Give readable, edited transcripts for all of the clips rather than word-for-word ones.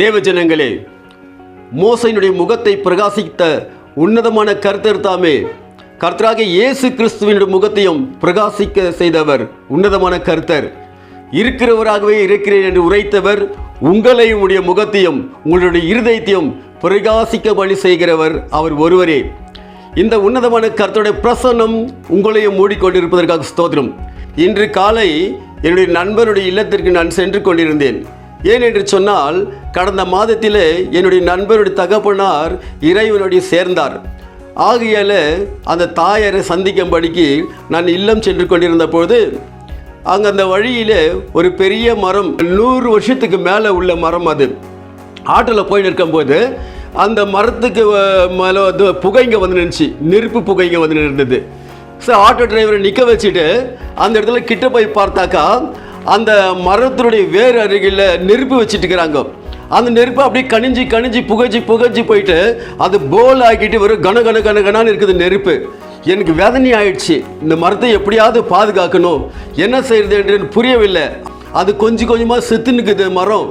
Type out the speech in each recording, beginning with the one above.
தேவஜனங்களே, மோசையினுடைய முகத்தை பிரகாசித்த உன்னதமான கர்த்தர் தாமே கர்த்தராகிய இயேசு கிறிஸ்துவினுடைய முகத்தையும் பிரகாசிக்க செய்தவர். உன்னதமான கர்த்தர் இருக்கிறவராகவே இருக்கிறேன் என்று உரைத்தவர். உங்களையும் உடைய முகத்தையும் உங்களுடைய இருதயத்தையும் பிரகாசிக்க பணி செய்கிறவர் அவர் ஒருவரே. இந்த உன்னதமான கர்த்தருடைய பிரசன்னம் உங்களையும் மூடிக்கொண்டிருப்பதற்காக ஸ்தோத்திரம். இன்று காலை என்னுடைய நண்பருடைய இல்லத்திற்கு நான் சென்று கொண்டிருந்தேன். ஏன் என்று சொன்னால், கடந்த மாதத்திலே என்னுடைய நண்பருடைய தகப்பனார் இறைவனுடைய சேர்ந்தார். ஆகையால் அந்த தாயாரை சந்திக்கும்படிக்கு நான் இல்லம் சென்று கொண்டிருந்த போது அங்கே அந்த வழியில் ஒரு பெரிய மரம், 100 வருஷத்துக்கு மேலே உள்ள மரம், அது ஆட்டோவில் போய் நிற்கும்போது அந்த மரத்துக்கு மேலே வந்து புகைங்க வந்து நின்றுச்சு, நெருப்பு புகைங்க வந்து நின்றுது. ஸோ ஆட்டோ டிரைவரை நிற்க வச்சுட்டு அந்த இடத்துல கிட்ட போய் பார்த்தாக்கா அந்த மரத்தினுடைய வேறு அருகில் நெருப்பு வச்சுட்டு இருக்கிறாங்க. அந்த நெருப்பு அப்படியே கணிஞ்சி புகைஞ்சி போயிட்டு அது போல் ஆக்கிட்டு வெறும் கனகனான்னு இருக்குது நெருப்பு. எனக்கு வேதனை ஆயிடுச்சு. இந்த மரத்தை எப்படியாவது பாதுகாக்கணும், என்ன செய்யறது என்று புரியவில்லை. அது கொஞ்சமாக செத்து நிற்குது மரம்.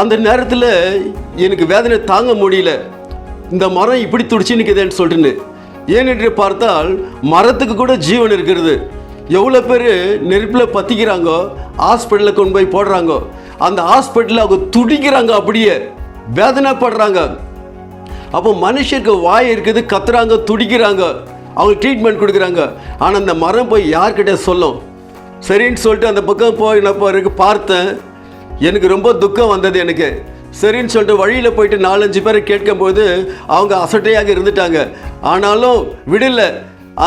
அந்த நேரத்தில் எனக்கு வேதனை தாங்க முடியல. இந்த மரம் இப்படி துடிச்சு நிற்குதுன்னு சொல்லிட்டுன்னு. ஏனென்று பார்த்தால் மரத்துக்கு கூட ஜீவன் இருக்கிறது. எவ்வளோ பேர் நெருப்பில் பற்றிக்கிறாங்க, ஹாஸ்பிட்டலில் கொண்டு போய் போடுறாங்க. அந்த ஹாஸ்பிட்டலில் அவங்க துடிக்கிறாங்க, அப்படியே வேதனைப்படுறாங்க. அப்போ மனுஷருக்கு வாய் இருக்குது, கத்துறாங்க, துடிக்கிறாங்க, அவங்க ட்ரீட்மெண்ட் கொடுக்குறாங்க. ஆனால் அந்த மரம் போய் யார்கிட்ட சொல்லும்? சரின்னு சொல்லிட்டு அந்த பக்கம் போய் நான் பார்த்தேன். எனக்கு ரொம்ப துக்கம் வந்தது எனக்கு. சரின்னு சொல்லிட்டு வழியில் போயிட்டு 4-5 பேரை கேட்கும்போது அவங்க அசட்டையாக இருந்துட்டாங்க. ஆனாலும் விடலை.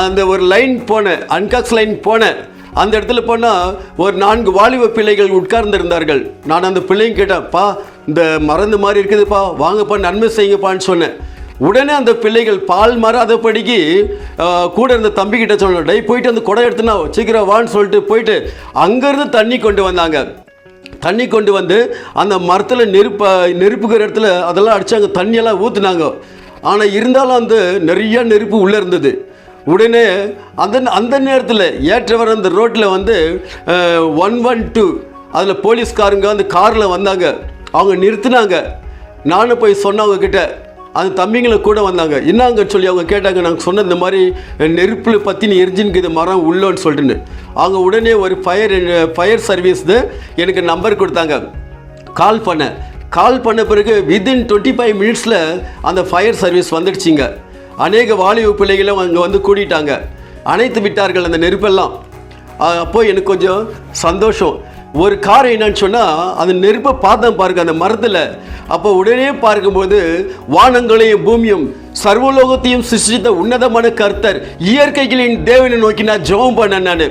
அந்த ஒரு லைன் போனேன், அன்காக்ஸ் லைன் போனேன். அந்த இடத்துல போனால் ஒரு 4 வாலிப பிள்ளைகள் உட்கார்ந்துருந்தார்கள். நான் அந்த பிள்ளைங்க கேட்டேன், பா இந்த மருந்து மாதிரி இருக்குதுப்பா, வாங்கப்பா நன்மை செய்யுங்கப்பான்னு சொன்னேன். உடனே அந்த பிள்ளைகள் பால் மாறாதபடிக்கு கூட இருந்த தம்பிக்கிட்ட சொன்னேன், டை போயிட்டு அந்த குடம் எடுத்துனா சீக்கிரம் வான்னு சொல்லிட்டு போயிட்டு அங்கேருந்து தண்ணி கொண்டு வந்தாங்க. தண்ணி கொண்டு வந்து அந்த மரத்தில் நெருப்புக்கிற இடத்துல அதெல்லாம் அடித்தாங்க, தண்ணியெல்லாம் ஊற்றுனாங்க. ஆனால் இருந்தாலும் அந்த நிறைய நெருப்பு உள்ளே இருந்தது. உடனே அந்த நேரத்தில் ஏற்றவர் அந்த ரோட்டில் வந்து 112 அதில் போலீஸ்காரங்க அந்த காரில் வந்தாங்க. அவங்க நிறுத்தினாங்க. நானும் போய் சொன்னவங்க கிட்ட, அந்த தம்பிங்களை கூட வந்தாங்க. என்னங்கன்னு சொல்லி அவங்க கேட்டாங்க. நாங்கள் சொன்ன இந்த மாதிரி நெருப்பில் பற்றி எரிஞ்சின்னுக்குது மரம் உள்ளோன்னு சொல்லிட்டுன்னு. அவங்க உடனே ஒரு ஃபயர் சர்வீஸ் எனக்கு நம்பர் கொடுத்தாங்க. கால் பண்ண பிறகு வித்தின் 25 மினிட்ஸில் அந்த ஃபயர் சர்வீஸ் வந்துடுச்சிங்க. அநேக வாலிப பிள்ளைகளும் அங்கே வந்து கூட்டிட்டாங்க, அணைத்து விட்டார்கள் அந்த நெருப்பெல்லாம். அப்போ எனக்கு கொஞ்சம் சந்தோஷம். ஒரு காரம் என்னன்னு சொன்னால், அந்த நெருப்பை பார்த்தேன் பாருங்க அந்த மரத்தில். அப்போ உடனே பார்க்கும்போது வானங்களையும் பூமியும் சர்வலோகத்தையும் சிருஷ்டித்த உன்னதமான கர்த்தர் இயற்கைகளின் தேவனை நோக்கி நான் ஜெபம் பண்ணேன். நான்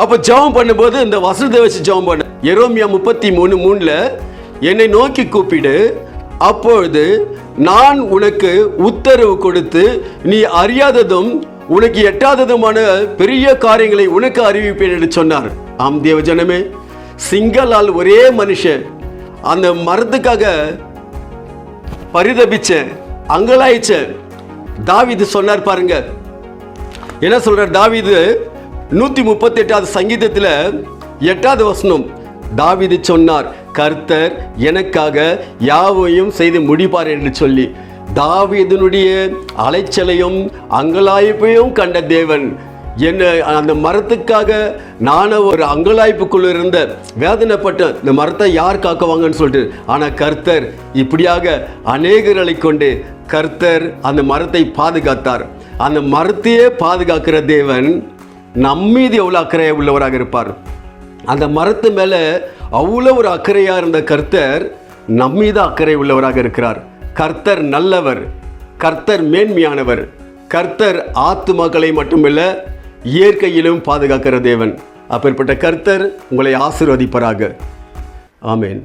அப்போ ஜெபம் பண்ணும்போது இந்த வசனத்தை வச்சு ஜெபம் பண்ணேன். எரேமியா 33:3 என்னை நோக்கி கூப்பிடு, அப்பொழுது நான் உனக்கு உத்தரவு கொடுத்து நீ அறியாததும் உனக்கு எட்டாததுமான பெரிய காரியங்களை உனக்கு அறிவிப்பேன் என்று சொன்னார். ஆம் தேவஜனமே, சிங்களால் ஒரே மனுஷன் அந்த மரத்துக்காக பரிதபிச்ச, அங்கலாய்ச்ச தாவீது சொன்னார் பாருங்க. என்ன சொல்றார் தாவீது? 138வது சங்கீதத்தில் 8வது வசனம் தாவீது சொன்னார், கர்த்தர் எனக்காக யாவையும் செய்து முடிப்பார் என்று சொல்லி. தாவீதினுடைய அலைச்சலையும் அங்கலாய்ப்பையும் கண்ட தேவன் என்ன அந்த மரத்துக்காக நானும் ஒரு அங்கலாய்ப்புக்குள்ள இருந்த வேதனைப்பட்ட இந்த மரத்தை யார் காக்குவாங்கன்னு சொல்லிட்டு. ஆனால் கர்த்தர் இப்படியாக அநேகர்களை கொண்டு கர்த்தர் அந்த மரத்தை பாதுகாத்தார். அந்த மரத்தையே பாதுகாக்கிற தேவன் நம்மீது எவ்வளோ அக்கறையாக உள்ளவராக இருப்பார். அந்த மரத்து மேலே அவ்வளோ ஒரு அக்கறையாக இருந்த கர்த்தர் நம்மீது அக்கறை உள்ளவராக இருக்கிறார். கர்த்தர் நல்லவர், கர்த்தர் மேன்மையானவர், கர்த்தர் ஆத்துமக்களை மட்டுமில்ல இயற்கையிலும் பாதுகாக்கிற தேவன். அப்பேற்பட்ட கர்த்தர் உங்களை ஆசீர்வதிப்பாராக. ஆமென்.